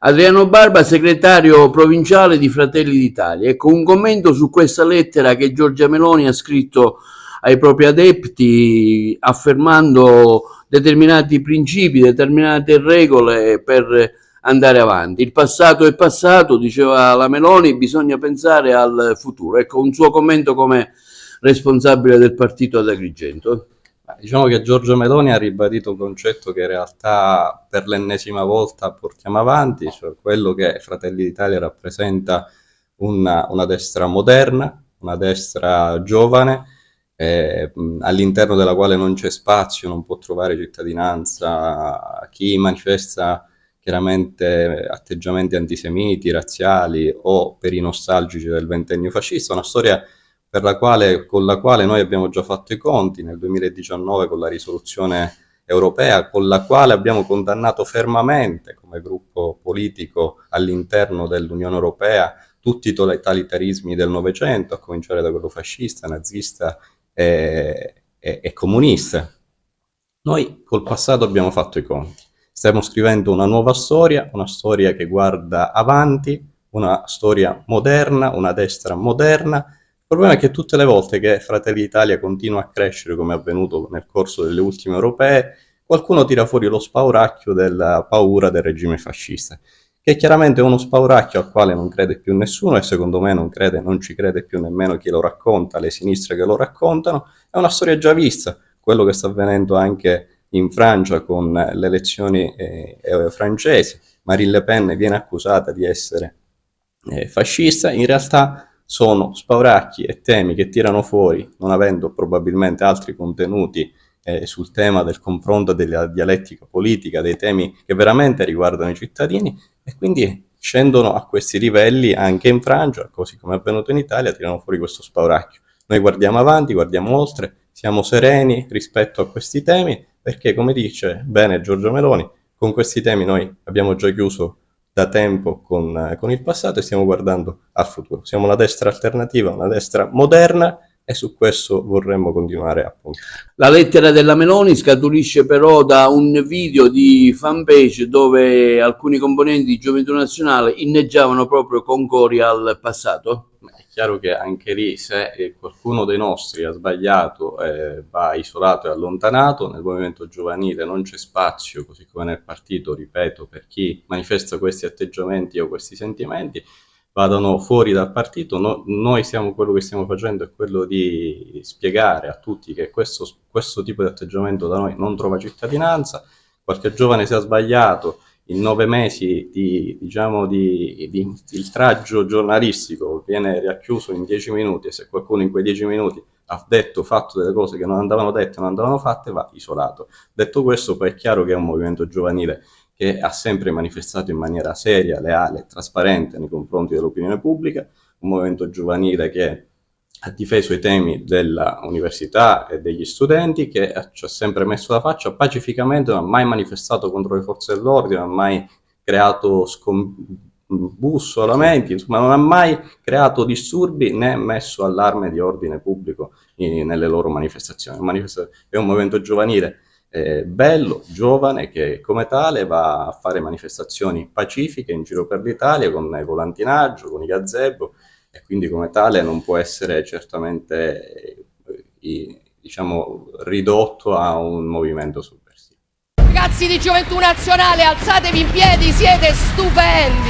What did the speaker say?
Adriano Barba, segretario provinciale di Fratelli d'Italia. Ecco un commento su questa lettera che Giorgia Meloni ha scritto ai propri adepti, affermando determinati principi, determinate regole per andare avanti. Il passato è passato, diceva la Meloni, bisogna pensare al futuro. Ecco un suo commento come responsabile del partito ad Agrigento. Diciamo che Giorgia Meloni ha ribadito un concetto che in realtà per l'ennesima volta portiamo avanti, cioè quello che Fratelli d'Italia rappresenta una destra moderna, una destra giovane, all'interno della quale non c'è spazio, non può trovare cittadinanza chi manifesta chiaramente atteggiamenti antisemiti, razziali o per i nostalgici del ventennio fascista, una storia con la quale noi abbiamo già fatto i conti nel 2019 con la risoluzione europea, con la quale abbiamo condannato fermamente come gruppo politico all'interno dell'Unione Europea tutti i totalitarismi del Novecento, a cominciare da quello fascista, nazista e comunista. Noi col passato abbiamo fatto i conti. Stiamo scrivendo una nuova storia, una storia che guarda avanti, una storia moderna, una destra moderna. Il problema è che tutte le volte che Fratelli d'Italia continua a crescere, come è avvenuto nel corso delle ultime europee, qualcuno tira fuori lo spauracchio della paura del regime fascista, che chiaramente è uno spauracchio al quale non crede più nessuno e secondo me non ci crede più nemmeno chi lo racconta, le sinistre che lo raccontano. È una storia già vista, quello che sta avvenendo anche in Francia con le elezioni francesi. Marine Le Pen viene accusata di essere fascista, in realtà sono spauracchi e temi che tirano fuori, non avendo probabilmente altri contenuti sul tema del confronto della dialettica politica, dei temi che veramente riguardano i cittadini, e quindi scendono a questi livelli anche in Francia, così come è avvenuto in Italia, tirano fuori questo spauracchio. Noi guardiamo avanti, guardiamo oltre, siamo sereni rispetto a questi temi, perché come dice bene Giorgia Meloni, con questi temi noi abbiamo già chiuso da tempo con il passato e stiamo guardando al futuro. Siamo una destra alternativa, una destra moderna e su questo vorremmo continuare a puntare. La lettera della Meloni scaturisce però da un video di fanpage dove alcuni componenti di Gioventù Nazionale inneggiavano proprio con cori al passato. È chiaro che anche lì se qualcuno dei nostri ha sbagliato va isolato e allontanato. Nel movimento giovanile non c'è spazio, così come nel partito, ripeto, per chi manifesta questi atteggiamenti o questi sentimenti, vadano fuori dal partito. Noi quello che stiamo facendo è quello di spiegare a tutti che questo tipo di atteggiamento da noi non trova cittadinanza. Qualche giovane si è sbagliato, in 9 mesi di filtraggio giornalistico viene racchiuso in 10 minuti, e se qualcuno in quei 10 minuti ha fatto delle cose che non andavano dette, non andavano fatte, va isolato. Detto questo, poi è chiaro che è un movimento giovanile che ha sempre manifestato in maniera seria, leale e trasparente nei confronti dell'opinione pubblica, un movimento giovanile che ha difeso i temi della università e degli studenti, che ci ha sempre messo la faccia pacificamente, non ha mai manifestato contro le forze dell'ordine, non ha mai creato bussolamenti, insomma non ha mai creato disturbi né messo allarme di ordine pubblico nelle loro manifestazioni. È un movimento giovanile bello, giovane, che come tale va a fare manifestazioni pacifiche in giro per l'Italia con il volantinaggio, con i gazebo, e quindi come tale non può essere certamente ridotto a un movimento sovversivo. Ragazzi di Gioventù Nazionale, alzatevi in piedi, siete stupendi!